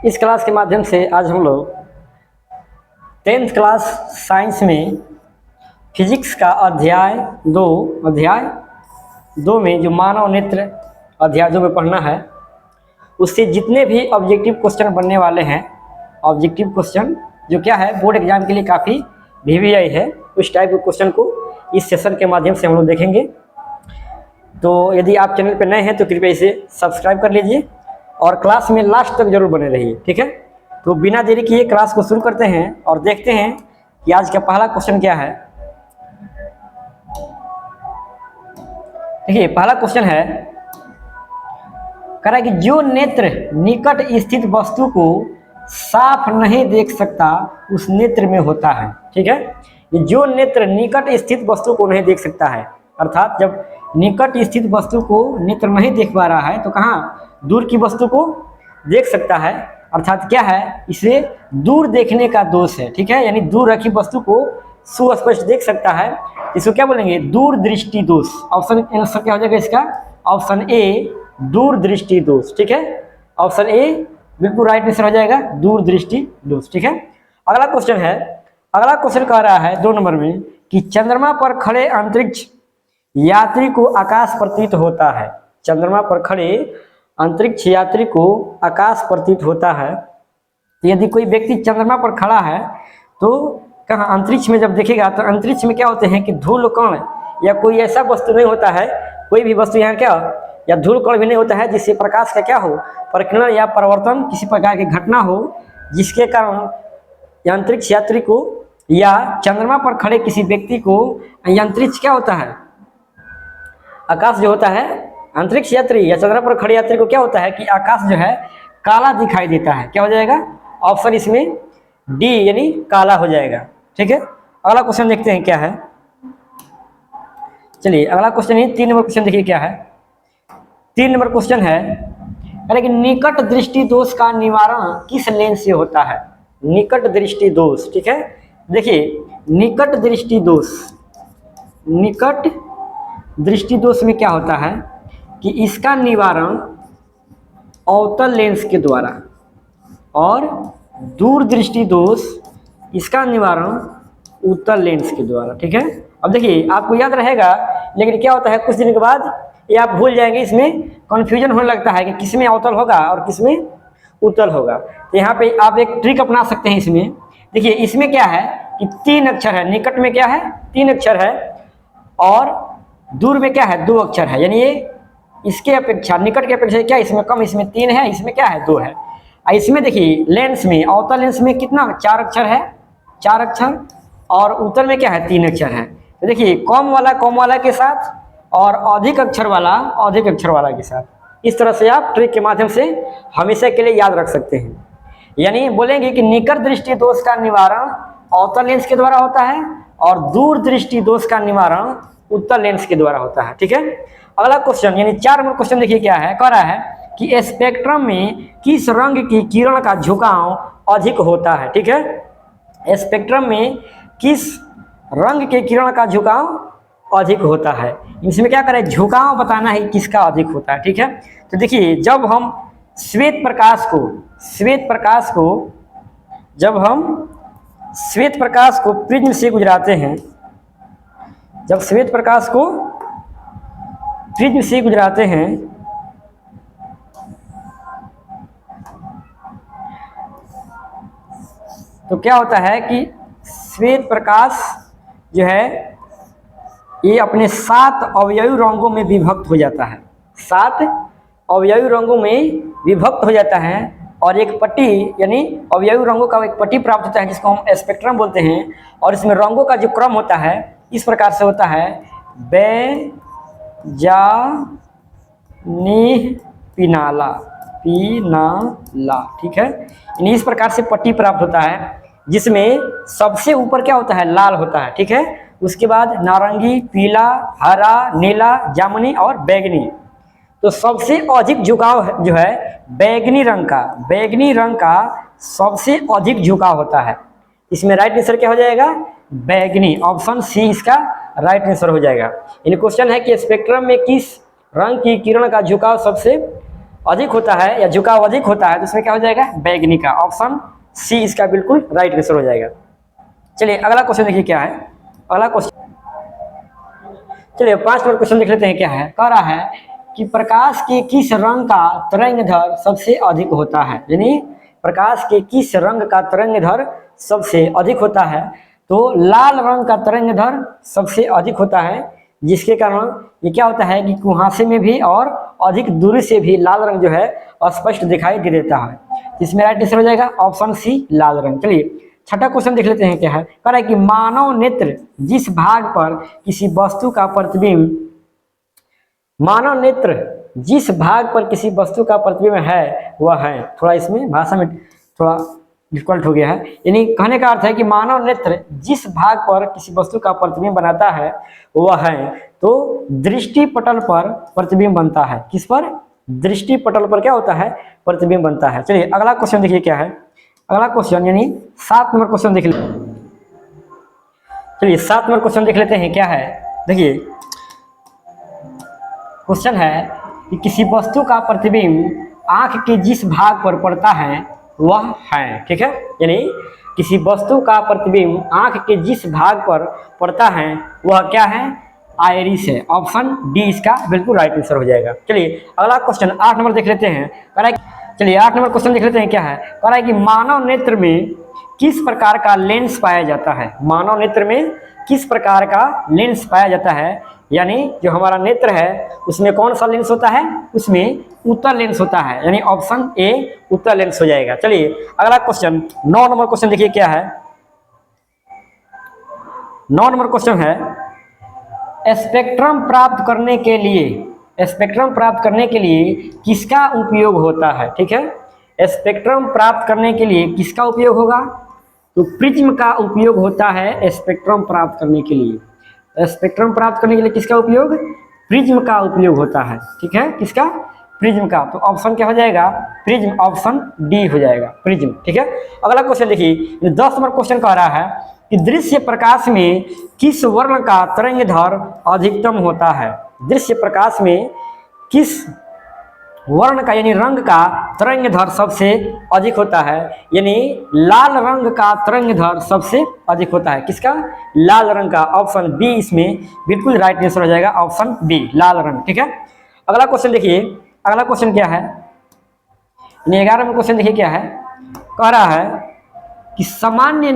इस क्लास के माध्यम से आज हम लोग 10th क्लास साइंस में फिजिक्स का अध्याय दो में जो मानव नेत्र अध्याय 2 में पढ़ना है, उससे जितने भी ऑब्जेक्टिव क्वेश्चन बनने वाले हैं, ऑब्जेक्टिव क्वेश्चन जो क्या है बोर्ड एग्जाम के लिए काफ़ी वीवीआई है, उस टाइप के क्वेश्चन को इस सेशन के माध्यम से हम लोग देखेंगे। तो यदि आप चैनल पर नए हैं तो कृपया इसे सब्सक्राइब कर लीजिए और क्लास में लास्ट तक जरूर बने रहिए, ठीक है। तो बिना देरी किए क्लास को शुरू करते हैं और देखते हैं कि आज का पहला क्वेश्चन क्या है। देखिए पहला क्वेश्चन है, कह रहा है कि जो नेत्र निकट स्थित वस्तु को साफ नहीं देख सकता उस नेत्र में होता है, ठीक है। ये जो नेत्र निकट स्थित वस्तु को नहीं देख सकता है, अर्थात जब निकट स्थित वस्तु को नेत्र नहीं देख पा रहा है तो कहाँ दूर की वस्तु को देख सकता है, अर्थात क्या है, इसे दूर देखने का दोष है, ठीक है। यानी दूर रखी वस्तु को सुस्पष्ट देख सकता है, इसको क्या बोलेंगे, दूर दृष्टि दोष। ऑप्शन आंसर क्या हो जाएगा इसका, ऑप्शन ए दूर दृष्टि दोष, ठीक है। ऑप्शन ए बिल्कुल राइट आंसर हो जाएगा, दूर दृष्टि दोष, ठीक है। अगला क्वेश्चन कह रहा है 2 नंबर में कि चंद्रमा पर खड़े अंतरिक्ष यात्री को आकाश प्रतीत होता है। चंद्रमा पर खड़े अंतरिक्ष यात्री को आकाश प्रतीत होता है। यदि कोई व्यक्ति चंद्रमा पर खड़ा है तो कहाँ अंतरिक्ष में जब देखेगा तो अंतरिक्ष में क्या होते हैं कि धूल कण या कोई ऐसा वस्तु नहीं होता है, कोई भी वस्तु यहाँ क्या या धूल कण भी नहीं होता है जिससे प्रकाश का क्या हो, परिकिरण या परिवर्तन किसी प्रकार की घटना हो, जिसके कारण अंतरिक्ष यात्री को या चंद्रमा पर खड़े किसी व्यक्ति को अंतरिक्ष क्या होता है, आकाश जो होता है, अंतरिक्ष यात्री या चंद्रमा पर खड़े यात्री को क्या होता है कि आकाश जो है काला दिखाई देता है। क्या हो जाएगा, ऑप्शन इसमें डी यानी काला हो जाएगा, ठीक है। अगला क्वेश्चन देखते हैं क्या है। चलिए अगला क्वेश्चन ही 3 नंबर क्वेश्चन देखिए क्या है। 3 नंबर क्वेश्चन है, यानी कि निकट दृष्टि दोष का निवारण किस लेंस से होता है। निकट दृष्टि दोष, ठीक है। देखिए निकट दृष्टि दोष में क्या होता है कि इसका निवारण अवतल लेंस के द्वारा, और दूर दृष्टि दोष इसका निवारण उत्तल लेंस के द्वारा, ठीक है। अब देखिए आपको याद रहेगा, लेकिन क्या होता है कुछ दिन के बाद ये आप भूल जाएंगे, इसमें कंफ्यूजन होने लगता है कि किसमें अवतल होगा और किसमें उत्तल होगा। तो यहाँ पे आप एक ट्रिक अपना सकते हैं इसमें। देखिए इसमें क्या है कि 3 अक्षर है, निकट में क्या है 3 अक्षर है और दूर में क्या है 2 अक्षर है, यानी ये इसके अपेक्षा निकट के अपेक्षा क्या इसमें कम, इसमें 3 है, इसमें क्या है 2 है। इसमें देखिए लेंस में अवतल लेंस में कितना 4 अक्षर है, 4 अक्षर, और उत्तल में क्या है 3 अक्षर है। तो देखिए कम वाला के साथ और अधिक अक्षर वाला के साथ, इस तरह से आप ट्रिक के माध्यम से हमेशा के लिए याद रख सकते हैं। यानी बोलेंगे कि निकट दृष्टि दोष का निवारण अवतल लेंस के द्वारा होता है और दूर दृष्टि दोष का निवारण उत्तल लेंस के द्वारा होता है, ठीक है। अगला क्वेश्चन यानी 4 नंबर क्वेश्चन देखिए क्या है, कह रहा है कि स्पेक्ट्रम में किस रंग की किरण का झुकाव अधिक होता है, ठीक है। स्पेक्ट्रम में किस रंग के किरण का झुकाव अधिक होता है, इसमें क्या करें झुकाव बताना है किसका अधिक होता है, ठीक है। तो देखिए जब हम श्वेत प्रकाश को प्रिज्म से गुजराते हैं, जब श्वेत प्रकाश को प्रिज्म से गुजराते हैं तो क्या होता है कि श्वेत प्रकाश जो है ये अपने 7 अवयवी रंगों में विभक्त हो जाता है, 7 अवयवी रंगों में विभक्त हो जाता है और एक पट्टी यानी अवयवी रंगों का एक पट्टी प्राप्त होता है जिसको हम स्पेक्ट्रम बोलते हैं। और इसमें रंगों का जो क्रम होता है इस प्रकार से होता है बैजानीह पिनाला, ठीक है। यानी इस प्रकार से पट्टी प्राप्त होता है जिसमें सबसे ऊपर क्या होता है लाल होता है, ठीक है। उसके बाद नारंगी, पीला, हरा, नीला, जामुनी और बैगनी। तो सबसे अधिक झुकाव जो है बैगनी रंग का सबसे अधिक झुकाव होता है। इसमें राइट आंसर क्या हो जाएगा, बैगनी, ऑप्शन सी इसका राइट आंसर हो जाएगा। इन क्वेश्चन है कि स्पेक्ट्रम में किस रंग की किरण का झुकाव सबसे अधिक होता है या झुकाव अधिक होता है तो उसमें क्या हो जाएगा, बैगनी का। ऑप्शन सी इसका बिल्कुल राइट आंसर हो जाएगा। चलिए अगला क्वेश्चन देखिए क्या है। अगला क्वेश्चन, चलिए 5 नंबर क्वेश्चन देख लेते हैं क्या है। कह रहा है कि प्रकाश के किस रंग का तरंगदैर्घ्य सबसे अधिक होता है, यानी प्रकाश के किस रंग का तरंगदैर्घ्य सबसे अधिक होता है। तो लाल रंग का तरंगदैर्घ्य सबसे अधिक होता है, जिसके कारण ये क्या होता है कि कुहासे में भी और अधिक दूरी से भी लाल रंग जो है स्पष्ट दिखाई दे देता है। इसमें राइट आंसर हो जाएगा ऑप्शन सी लाल रंग। चलिए छठा क्वेश्चन देख लेते हैं क्या है। कह रहा है कि मानव नेत्र जिस भाग पर किसी वस्तु का प्रतिबिंब, मानव नेत्र जिस भाग पर किसी वस्तु का प्रतिबिंब है वह है, थोड़ा इसमें भाषा में थोड़ा डिफिकल्ट हो गया है, यानी कहने का अर्थ है कि मानव नेत्र जिस भाग पर किसी वस्तु का प्रतिबिंब बनाता है वह है, तो दृष्टि पटल पर प्रतिबिंब बनता है। किस पर, दृष्टि पटल पर क्या होता है, प्रतिबिंब बनता है। चलिए अगला क्वेश्चन देखिए क्या है। अगला क्वेश्चन यानी 7 नंबर क्वेश्चन देख लेते, चलिए 7 नंबर क्वेश्चन देख लेते हैं क्या है। देखिए क्वेश्चन है कि किसी वस्तु का प्रतिबिंब आंख के जिस भाग पर पड़ता है वह है, ठीक है, यानी किसी वस्तु का प्रतिबिंब आंख के जिस भाग पर पड़ता है वह क्या है, आइरिस है। ऑप्शन डी इसका बिल्कुल राइट आंसर हो जाएगा। चलिए अगला क्वेश्चन 8 नंबर देख लेते हैं। चलिए 8 नंबर क्वेश्चन देख लेते हैं क्या है। कह रहा है कि मानव नेत्र में किस प्रकार का लेंस पाया जाता है, मानव नेत्र में किस प्रकार का लेंस पाया जाता है, यानी जो हमारा नेत्र है उसमें कौन सा लेंस होता है, उसमें उत्तल लेंस होता है, यानी ऑप्शन ए उत्तल लेंस हो जाएगा। चलिए अगला क्वेश्चन 9 नंबर क्वेश्चन देखिए क्या है। 9 नंबर क्वेश्चन है स्पेक्ट्रम प्राप्त करने के लिए, स्पेक्ट्रम प्राप्त करने के लिए किसका उपयोग होता है, ठीक है। स्पेक्ट्रम प्राप्त करने के लिए किसका उपयोग होगा, तो प्रिज्म का उपयोग होता है स्पेक्ट्रम प्राप्त करने के लिए। स्पेक्ट्रम प्राप्त करने के लिए किसका उपयोग, प्रिज्म का उपयोग होता है, ठीक है, किसका, प्रिज्म का। तो ऑप्शन क्या हो जाएगा, प्रिज्म, ऑप्शन डी हो जाएगा, प्रिज्म, ठीक है। अगला क्वेश्चन देखिए 10 नंबर क्वेश्चन कह रहा है कि दृश्य प्रकाश में किस वर्ण का तरंगदैर्घ्य अधिकतम होता है, दृश्य प्रकाश में किस वर्ण का यानी रंग का तरंगदैर्घ्य सबसे अधिक होता है, यानी लाल रंग का तरंगदैर्घ्य सबसे अधिक होता है। किसका, लाल रंग का। ऑप्शन बी इसमें बिल्कुल राइट आंसर हो जाएगा, ऑप्शन बी लाल रंग, ठीक है। अगला क्वेश्चन देखिए, अगला क्वेश्चन क्या है, 11वां क्वेश्चन देखिए क्या है। कह रहा है कि सामान्य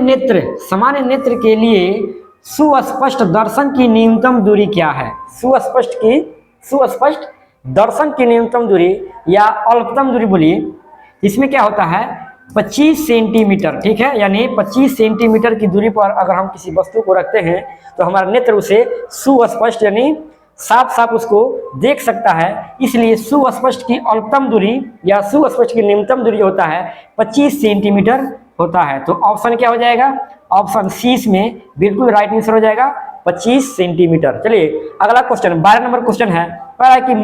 नेत्र के लिए सुस्पष्ट दर्शन की न्यूनतम दूरी क्या है, सुस्पष्ट दर्शन की न्यूनतम दूरी या अल्पतम दूरी बोलिए, इसमें क्या होता है 25 सेंटीमीटर, ठीक है, यानी 25 सेंटीमीटर की दूरी पर अगर हम किसी वस्तु को रखते हैं तो हमारा नेत्र उसे सुस्पष्ट यानी साफ साफ उसको देख सकता है। इसलिए सुस्पष्ट की अल्पतम दूरी या सुस्पष्ट की न्यूनतम दूरी होता है 25 सेंटीमीटर होता है। तो ऑप्शन क्या हो जाएगा, ऑप्शन सी इसमें बिल्कुल राइट आंसर हो जाएगा 25 सेंटीमीटर। चलिए अगला क्वेश्चन 12 नंबर क्वेश्चन है। कह रहा है कि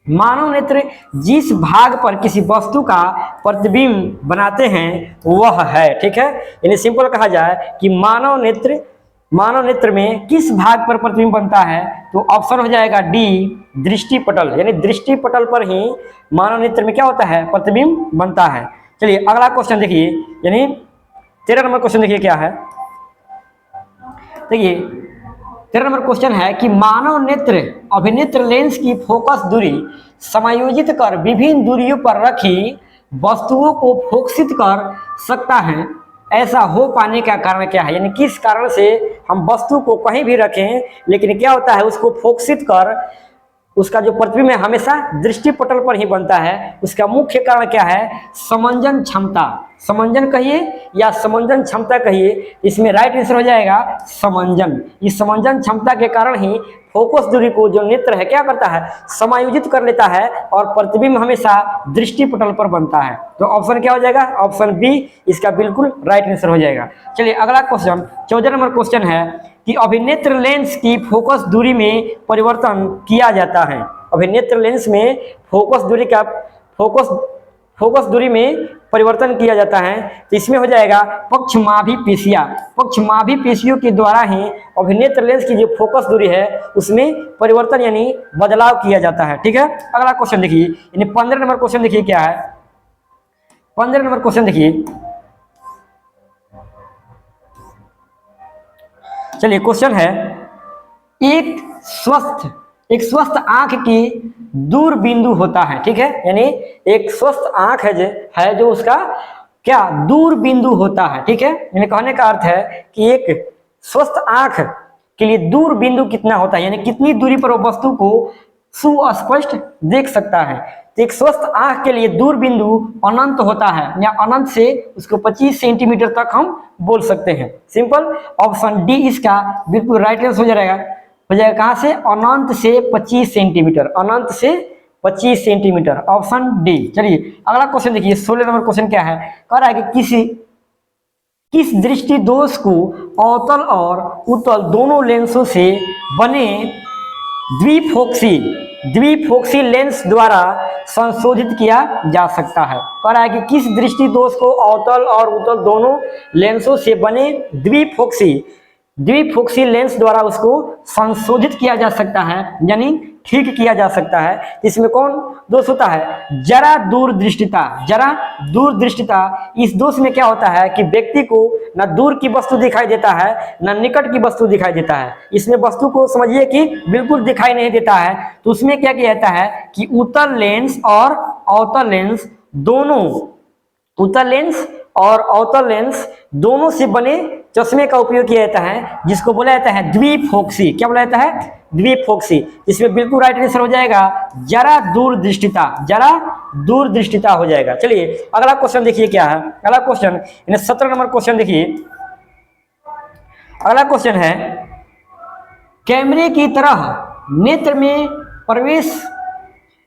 मानव नेत्र जिस भाग पर किसी वस्तु का प्रतिबिंब बनाते हैं वह है, ठीक है, यानी सिंपल कहा जाए कि मानव नेत्र में किस भाग पर प्रतिबिंब बनता है, तो ऑप्शन हो जाएगा डी दृष्टि पटल, यानी दृष्टि पटल पर ही मानव नेत्र में क्या होता है, प्रतिबिंब बनता है। चलिए अगला क्वेश्चन देखिए, यानी 13 नंबर क्वेश्चन देखिए क्या है। देखिए 13 नंबर क्वेश्चन है कि मानव नेत्र अभिनेत्र लेंस की फोकस दूरी समायोजित कर विभिन्न दूरियों पर रखी वस्तुओं को फोकसित कर सकता है, ऐसा हो पाने का कारण क्या है, यानी किस कारण से हम वस्तु को कहीं भी रखें लेकिन क्या होता है उसको फोकसित कर उसका जो प्रतिबिंब है हमेशा दृष्टि पटल पर ही बनता है। उसका मुख्य कारण क्या है, समंजन क्षमता, समंजन कहिए या समंजन क्षमता कहिए, इसमें राइट आंसर हो जाएगा समंजन। इस समंजन क्षमता के कारण ही फोकस दूरी को जो नेत्र है क्या करता है, समायोजित कर लेता है और प्रतिबिंब हमेशा दृष्टि पटल पर बनता है। तो ऑप्शन क्या हो जाएगा, ऑप्शन बी इसका बिल्कुल राइट आंसर हो जाएगा। चलिए अगला क्वेश्चन 14 नंबर क्वेश्चन है कि अभिनेत्र लेंस की फोकस दूरी में परिवर्तन किया जाता है। अभिनेत्र लेंस में फोकस दूरी में परिवर्तन किया जाता है तो इसमें हो जाएगा पक्षमाभी पेशियां। पक्षमाभी पेशियों के द्वारा ही अभिनेत्र लेंस की जो फोकस दूरी है उसमें परिवर्तन यानी बदलाव किया जाता है। ठीक है, अगला क्वेश्चन देखिए, यानी 15 नंबर क्वेश्चन देखिए क्या है। 15 नंबर क्वेश्चन देखिए, चलिए क्वेश्चन है, एक स्वस्थ आंख की दूर बिंदु होता है। ठीक है, यानी एक स्वस्थ आंख है जो उसका क्या दूर बिंदु होता है। ठीक है, यानी कहने का अर्थ है कि एक स्वस्थ आंख के लिए दूर बिंदु कितना होता है, यानी कितनी दूरी पर वो वस्तु को सुस्पष्ट देख सकता है। तो एक स्वस्थ आंख के लिए दूर बिंदु अनंत होता है, या अनंत से उसको 25 सेंटीमीटर तक हम बोल सकते हैं। सिंपल, ऑप्शन डी इसका बिल्कुल राइट आंसर हो जाएगा। कहां से, अनंत से 25 सेंटीमीटर, अनंत से 25 सेंटीमीटर, ऑप्शन डी। चलिए अगला क्वेश्चन देखिए, 16 नंबर क्वेश्चन क्या है, कह रहा है कि किस दृष्टि दोष को अवतल और उत्तल दोनों लेंसों से बने द्विफोक्सी लेंस द्वारा संशोधित किया जा सकता है। कह रहा है कि किस दृष्टि दोष को अवतल और उत्तल दोनों लेंसों से बने द्विफोक्सी लेंस द्वारा उसको संशोधित किया जा सकता है, यानी ठीक किया जा सकता है। इसमें कौन दोष होता है, जरा दूरदृष्टिता। इस दोष में क्या होता है कि व्यक्ति को ना दूर की वस्तु दिखाई देता है ना निकट की वस्तु दिखाई देता है। इसमें वस्तु को समझिए कि बिल्कुल दिखाई नहीं देता है। तो उसमें क्या किया जाता है कि उत्तल लेंस और अवतल लेंस दोनों से बने चश्मे का उपयोग किया जाता है, जिसको बोला जाता है द्विफोक्सी। क्या बोला जाता है, द्विफोक्सी। इसमें बिल्कुल राइट आंसर हो जाएगा जरा दूरदृष्टिता हो जाएगा। चलिए अगला क्वेश्चन देखिए क्या है। अगला क्वेश्चन 17 नंबर क्वेश्चन देखिए। अगला क्वेश्चन है, कैमरे की तरह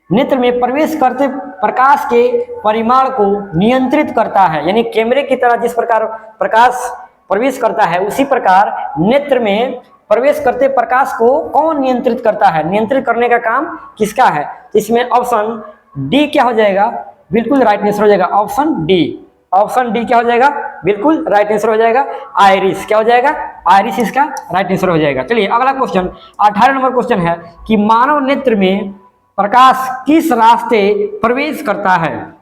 नेत्र में प्रवेश करते प्रकाश के परिमाण को नियंत्रित करता है। यानी कैमरे की तरह जिस प्रकार प्रकाश प्रवेश करता है उसी प्रकार नेत्र में प्रवेश करते प्रकाश को कौन नियंत्रित करता है, नियंत्रित करने का काम किसका है। तो इसमें ऑप्शन डी क्या हो जाएगा, बिल्कुल राइट आंसर हो जाएगा, ऑप्शन डी क्या हो जाएगा, बिल्कुल राइट आंसर हो जाएगा, आइरिस। क्या हो जाएगा, आइरिस इसका राइट आंसर हो जाएगा। चलिए अगला क्वेश्चन 18 नंबर क्वेश्चन है कि मानव नेत्र में प्रकाश किस रास्ते प्रवेश करता है।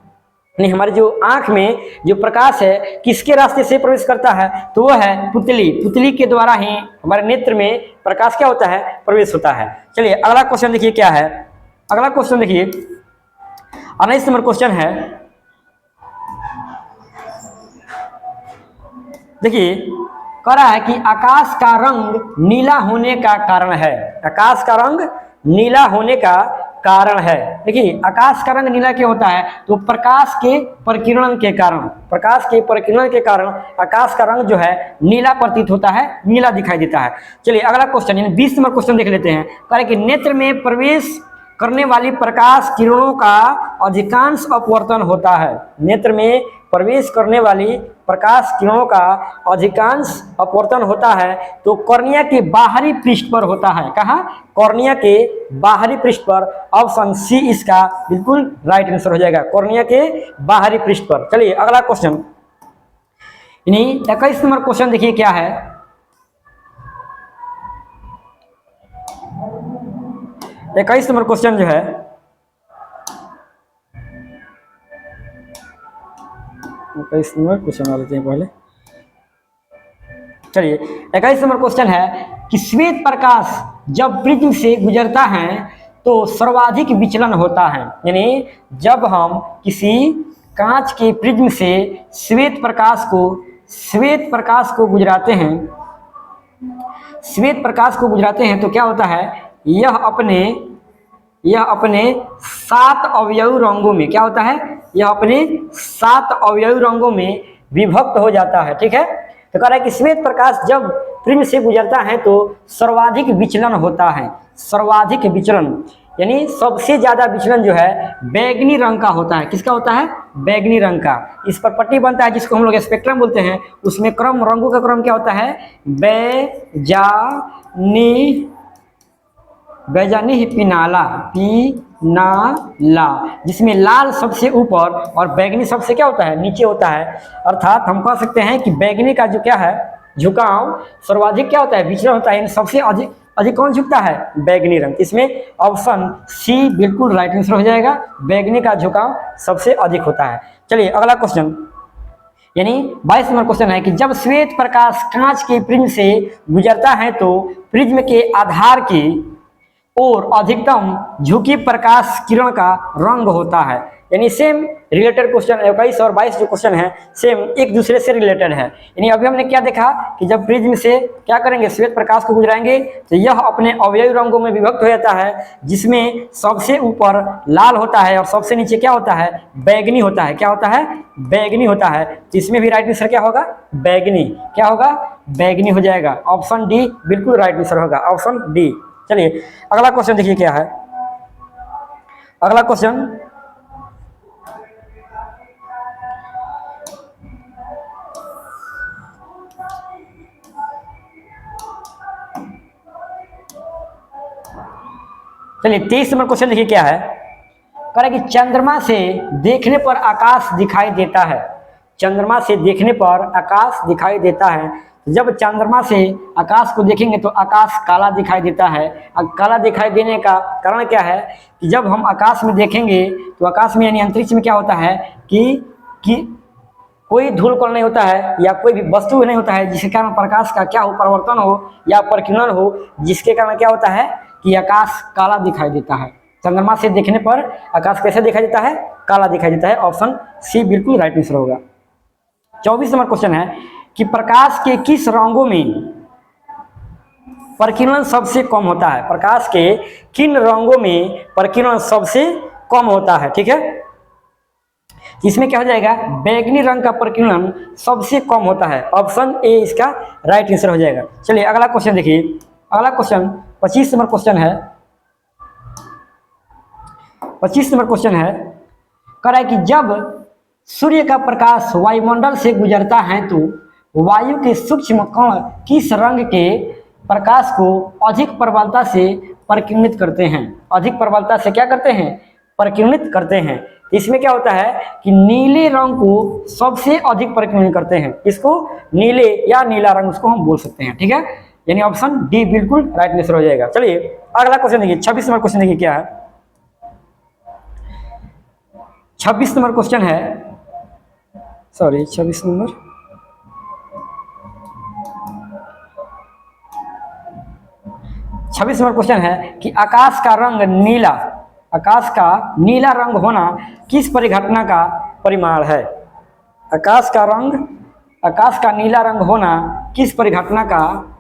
नहीं, हमारी जो आंख में जो प्रकाश है किसके रास्ते से प्रवेश करता है, तो वो है पुतली के द्वारा ही हमारे नेत्र में प्रकाश क्या होता है, प्रवेश होता है। चलिए अगला क्वेश्चन देखिए क्या है। अगला क्वेश्चन देखिए 19 नंबर क्वेश्चन है। देखिए कह रहा है कि आकाश का रंग नीला होने का कारण है। आकाश का रंग नीला होने का कारण है। देखिए आकाश का रंग नीला क्यों होता है, तो प्रकाश के प्रकीर्णन के कारण आकाश का रंग जो है नीला प्रतीत होता है, नीला दिखाई देता है। चलिए अगला क्वेश्चन 20 नंबर क्वेश्चन देख लेते हैं। कह रहे कि नेत्र में प्रवेश करने वाली प्रकाश किरणों का अधिकांश अपवर्तन होता है। नेत्र में प्रवेश करने वाली प्रकाश किरणों का अधिकांश अपवर्तन होता है तो कॉर्निया के बाहरी पृष्ठ पर होता है। कहाँ, कॉर्निया के बाहरी पृष्ठ पर, ऑप्शन सी इसका बिल्कुल राइट आंसर हो जाएगा, कॉर्निया के बाहरी पृष्ठ पर। चलिए अगला क्वेश्चन 21 नंबर क्वेश्चन देखिए क्या है। 21 नंबर क्वेश्चन जो है, क्वेश्चन आ लेते हैं पहले। चलिए 21 नंबर क्वेश्चन है कि श्वेत प्रकाश जब प्रिज्म से गुजरता है तो सर्वाधिक विचलन होता है। यानी जब हम किसी कांच के प्रिज्म से श्वेत प्रकाश को गुजराते हैं तो क्या होता है, यह अपने 7 अवयवी रंगों में क्या होता है, यह अपने 7 अवयवी रंगों में विभक्त हो जाता है। ठीक है, तो कह रहा है कि श्वेत प्रकाश जब प्रिज्म से गुजरता है तो सर्वाधिक विचलन होता है। सर्वाधिक विचलन यानी सबसे ज्यादा विचलन जो है बैगनी रंग का होता है। किसका होता है, बैगनी रंग का। इस पर पट्टी बनता है जिसको हम लोग स्पेक्ट्रम बोलते हैं। उसमें क्रम, रंगों का क्रम क्या होता है, बैजानी पिनाला, नाला, जिसमें लाल सबसे ऊपर और बैगनी सबसे क्या होता है, नीचे होता है। अर्थात हम कह सकते हैं कि बैगनी का जो क्या है झुकाव सर्वाधिक क्या होता है, विचलन होता है, सबसे अधिक अधिक कौन झुकता है, बैगनी रंग। इसमें ऑप्शन सी बिल्कुल राइट आंसर हो जाएगा, बैगनी का झुकाव सबसे अधिक होता है। चलिए अगला क्वेश्चन, यानी 22 नंबर क्वेश्चन है कि जब श्वेत प्रकाश कांच के प्रिज्म से गुजरता है तो प्रिज्म के आधार की और अधिकतम झुकी प्रकाश किरण का रंग होता है। यानी सेम रिलेटेड क्वेश्चन 21 और 22 जो क्वेश्चन है सेम एक दूसरे से रिलेटेड है। यानी अभी हमने क्या देखा कि जब प्रिज्म से क्या करेंगे, श्वेत प्रकाश को गुजराएंगे तो यह अपने अवयवी रंगों में विभक्त हो जाता है, जिसमें सबसे ऊपर लाल होता है और सबसे नीचे क्या होता है, बैगनी होता है। क्या होता है, बैगनी होता है। तो इसमें भी राइट आंसर क्या होगा, बैगनी। क्या होगा, बैगनी हो जाएगा। ऑप्शन डी बिल्कुल राइट आंसर होगा, ऑप्शन डी। चलिए अगला क्वेश्चन देखिए क्या है। अगला क्वेश्चन चलिए 23 नंबर क्वेश्चन देखिए क्या है। कह रहा है कि चंद्रमा से देखने पर आकाश दिखाई देता है। चंद्रमा से देखने पर आकाश दिखाई देता है। जब चंद्रमा से आकाश को देखेंगे तो आकाश काला दिखाई देता है। काला दिखाई देने का कारण क्या है कि जब हम आकाश में देखेंगे तो आकाश में यानी अंतरिक्ष में क्या होता है कि कोई धूल कण नहीं होता है या कोई भी वस्तु नहीं होता है जिसके कारण प्रकाश का क्या हो, परिवर्तन हो या परिकिरण हो, जिसके कारण क्या होता है कि आकाश काला दिखाई देता है। चंद्रमा से देखने पर आकाश कैसे दिखाई देता है, काला दिखाई देता है। ऑप्शन सी बिल्कुल राइट आंसर होगा। 24 नंबर क्वेश्चन है कि प्रकाश के किस रंगों में परिकिरण सबसे कम होता है। प्रकाश के किन रंगों में परिकिरण सबसे कम होता है। ठीक है, इसमें क्या हो जाएगा, बैगनी रंग का परिकिरण सबसे कम होता है। ऑप्शन ए इसका राइट आंसर हो जाएगा। चलिए अगला क्वेश्चन देखिए। अगला क्वेश्चन 25 नंबर क्वेश्चन है। 25 नंबर क्वेश्चन है, कह रहा है कि जब सूर्य का प्रकाश वायुमंडल से गुजरता है तो वायु के सूक्ष्म कण किस रंग के प्रकाश को अधिक प्रबलता से परिकिरणित करते हैं। अधिक प्रबलता से क्या करते हैं, परिकिरणित करते हैं। इसमें क्या होता है कि नीले रंग को सबसे अधिक परिकिरणित करते हैं। इसको नीले या नीला रंग उसको हम बोल सकते हैं। ठीक है, यानी ऑप्शन डी बिल्कुल राइट आंसर हो जाएगा। चलिए अगला क्वेश्चन देखिए। 26 नंबर क्वेश्चन देखिए क्या है। 26 नंबर क्वेश्चन है, 26 नंबर क्वेश्चन है कि आकाश का रंग नीला, आकाश का नीला रंग होना किस परिघटना का परिमाण है। आकाश का नीला रंग होना किस परिघटना का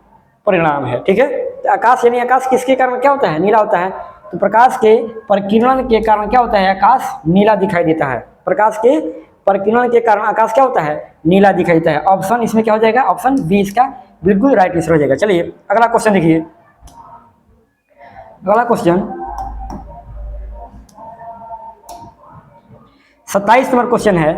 परिणाम है। ठीक है, तो आकाश यानी आकाश किसके कारण क्या होता है, नीला होता है। तो प्रकाश के परिकिरण के कारण क्या होता है, आकाश नीला दिखाई देता है। प्रकाश के परिकिरण के कारण आकाश क्या होता है, नीला दिखाई देता है। ऑप्शन इसमें क्या हो जाएगा, ऑप्शन बी इसका बिल्कुल राइट आंसर हो जाएगा। चलिए अगला क्वेश्चन देखिए। अगला क्वेश्चन 27 नंबर क्वेश्चन है,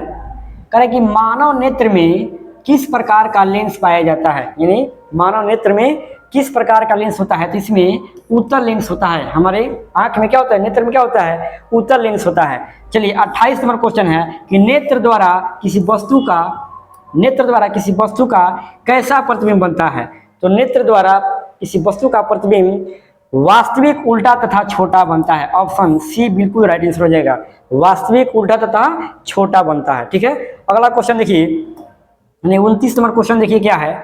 कह रहे कि मानव नेत्र में किस प्रकार का लेंस पाया जाता है। यानी मानव नेत्र में किस प्रकार का लेंस होता है। तो इसमें उत्तल लेंस होता है। हमारे आंख में क्या होता है, नेत्र में क्या होता है, उत्तल लेंस होता है। चलिए 28 नंबर क्वेश्चन है कि नेत्र द्वारा किसी वस्तु का कैसा प्रतिबिंब बनता है। तो नेत्र द्वारा किसी वस्तु का प्रतिबिंब वास्तविक, उल्टा तथा छोटा बनता है। ऑप्शन सी बिल्कुल राइट आंसर हो जाएगा, वास्तविक, उल्टा तथा छोटा बनता है। ठीक है, अगला क्वेश्चन देखिए। 29 नंबर क्वेश्चन देखिए क्या है।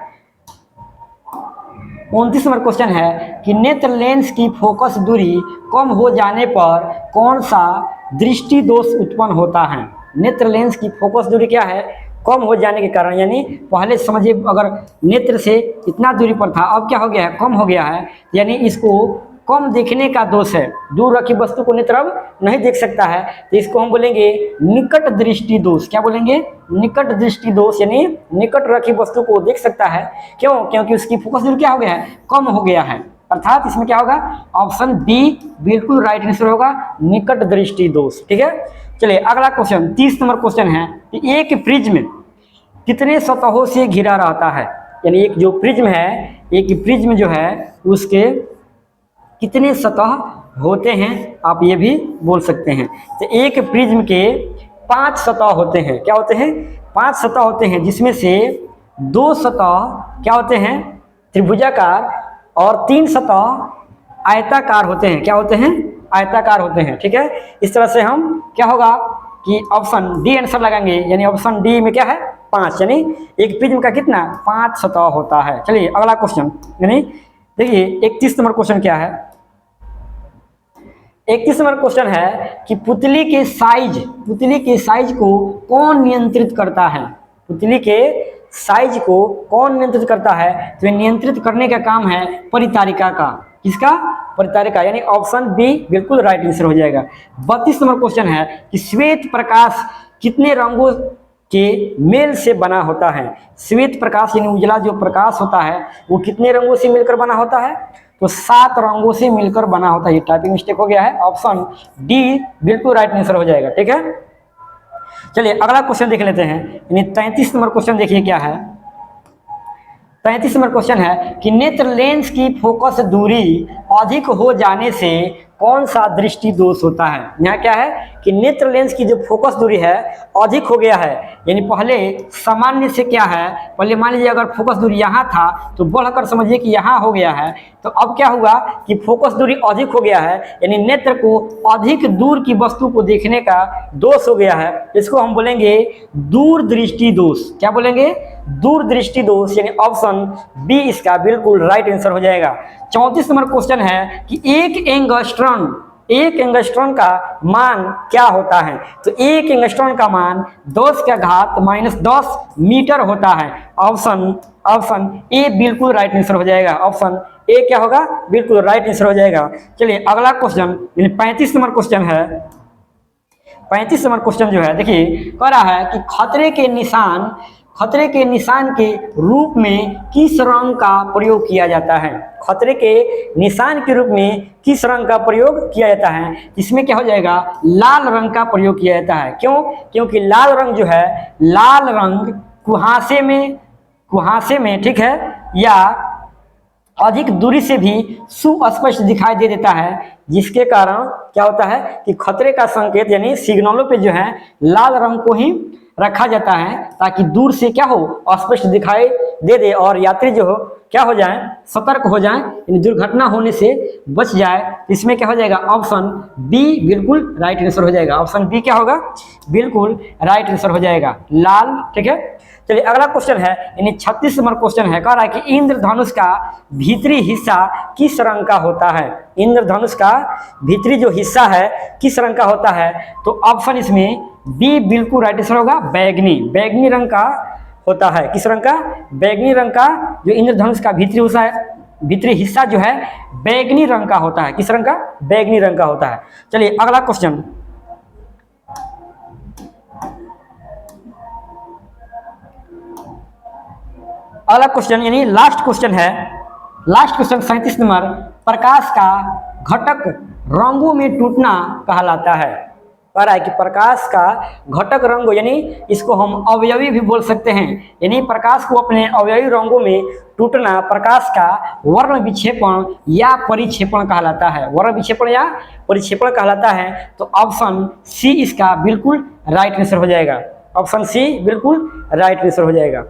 29 नंबर क्वेश्चन है कि नेत्र लेंस की फोकस दूरी कम हो जाने पर कौन सा दृष्टि दोष उत्पन्न होता है। नेत्र लेंस की फोकस दूरी क्या है, कम हो जाने के कारण। यानी पहले समझिए अगर नेत्र से इतना दूरी पर था, अब क्या हो गया है, कम हो गया है, यानी इसको कम देखने का दोष है। दूर रखी वस्तु को नेत्र अब नहीं देख सकता है, तो इसको हम बोलेंगे निकट दृष्टि दोष। क्या बोलेंगे, निकट दृष्टि दोष। यानी निकट रखी वस्तु को देख सकता है, क्यों, क्योंकि उसकी फोकस दूरी क्या हो गया है, कम हो गया है। अर्थात इसमें क्या होगा, ऑप्शन बी बिल्कुल राइट आंसर होगा, निकट दृष्टि दोष। ठीक है, चलिए अगला क्वेश्चन 30 नंबर क्वेश्चन है कि एक प्रिज्म कितने सतहों से घिरा रहता है। यानी एक जो प्रिज्म है, एक प्रिज्म जो है उसके कितने सतह होते हैं, आप ये भी बोल सकते हैं। तो एक प्रिज्म के 5 सतह होते हैं। क्या होते हैं? 5 सतह होते हैं, जिसमें से 2 सतह क्या होते हैं? त्रिभुजाकार, और 3 सतह आयताकार होते हैं। क्या होते हैं? आयताकार होते हैं। ठीक है, इस तरह से हम क्या होगा कि ऑप्शन डी आंसर लगाएंगे, यानी ऑप्शन डी में क्या है? 5, यानी एक प्रिज्म का कितना? 5 सतह होता है। चलिए अगला क्वेश्चन, यानी देखिए 31 नंबर क्वेश्चन क्या है? 31 नंबर क्वेश्चन है कि पुतली के साइज को कौन नियंत्रित करता है? पुतली के साइज को कौन नियंत्रित करता है? तो नियंत्रित करने का काम है परितारिका का। किसका? परितारिका, यानी ऑप्शन बी बिल्कुल राइट आंसर हो जाएगा। 32 नंबर क्वेश्चन है कि श्वेत प्रकाश कितने रंगों के मेल से बना होता है? श्वेत प्रकाश यानी उजला जो प्रकाश होता है वो कितने रंगों से मिलकर बना होता है? तो 7 रंगों से मिलकर बना होता है। ये टाइपिंग मिस्टेक हो गया है, ऑप्शन डी बिल्कुल राइट आंसर हो जाएगा। ठीक है, चलिए अगला क्वेश्चन देख लेते हैं, यानी 33 नंबर क्वेश्चन देखिए क्या है। 35 नंबर क्वेश्चन है कि नेत्र लेंस की फोकस दूरी अधिक हो जाने से कौन सा दृष्टि दोष होता है? यहाँ क्या है कि नेत्र लेंस की जो फोकस दूरी है अधिक हो गया है, यानी पहले सामान्य से क्या है, पहले मान लीजिए अगर फोकस दूरी यहाँ था तो बढ़कर समझिए कि यहाँ हो गया है, तो अब क्या हुआ कि फोकस दूरी अधिक हो गया है, यानी नेत्र को अधिक दूर की वस्तु को देखने का दोष हो गया है। इसको हम बोलेंगे दूरदृष्टि दोष। क्या बोलेंगे? दूरदृष्टि दोष, यानी ऑप्शन बी इसका बिल्कुल राइट आंसर हो जाएगा। 34 नंबर क्वेश्चन है कि एक एंगस्ट्रॉन का मान क्या होता है? तो एक एंगस्ट्रॉन का मान 10 का घात -10 मीटर होता है। ऑप्शन ए बिल्कुल राइट आंसर हो जाएगा। ऑप्शन ए क्या होगा? बिल्कुल राइट आंसर हो जाएगा। चलिए अगला क्वेश्चन, यानी 35 नंबर क्वेश्चन है। 35 नंबर क्वेश्चन जो है देखिए कह रहा है कि खतरे के निशान के रूप में किस रंग का प्रयोग किया जाता है? खतरे के निशान के रूप में किस रंग का प्रयोग किया जाता है? इसमें क्या हो जाएगा? लाल रंग का प्रयोग किया जाता है। क्यों? क्योंकि लाल रंग जो है, लाल रंग कुहासे में ठीक है, या अधिक दूरी से भी सुस्पष्ट दिखाई दे देता है, जिसके कारण क्या होता है कि खतरे का संकेत यानी सिग्नलों पे जो है लाल रंग को ही रखा जाता है, ताकि दूर से क्या हो, स्पष्ट दिखाई दे और यात्री जो हो क्या हो जाए, सतर्क हो जाए, यानी दुर्घटना होने से बच जाए। इसमें क्या हो जाएगा? ऑप्शन बी बिल्कुल राइट आंसर हो जाएगा। ऑप्शन बी क्या होगा? बिल्कुल राइट आंसर हो जाएगा, लाल। ठीक है, चलिए अगला क्वेश्चन है, यानी 36 नंबर क्वेश्चन है। कह रहा है कि इंद्रधनुष का भीतरी हिस्सा किस रंग का होता है? इंद्रधनुष का भीतरी जो हिस्सा है किस रंग का होता है? तो ऑप्शन इसमें बी बिल्कुल राइट आंसर होगा, बैगनी रंग का होता है। किस रंग का? बैगनी रंग का जो इंद्रधनुष का भीतरी हिस्सा जो है बैगनी रंग का होता है। किस रंग का? बैगनी रंग का होता है। चलिए अगला क्वेश्चन, यानी लास्ट क्वेश्चन है। लास्ट क्वेश्चन 37 नंबर, प्रकाश का घटक रंगों में टूटना कहलाता है। कह रहा है कि प्रकाश का घटक रंग, यानी इसको हम अवयवी भी बोल सकते हैं, यानी प्रकाश को अपने अवयवी रंगों में टूटना प्रकाश का वर्ण विक्षेपण या परिक्षेपण कहलाता है। वर्ण विक्षेपण या परिक्षेपण कहलाता है। तो ऑप्शन सी इसका बिल्कुल राइट आंसर हो जाएगा। ऑप्शन सी बिल्कुल राइट आंसर हो जाएगा।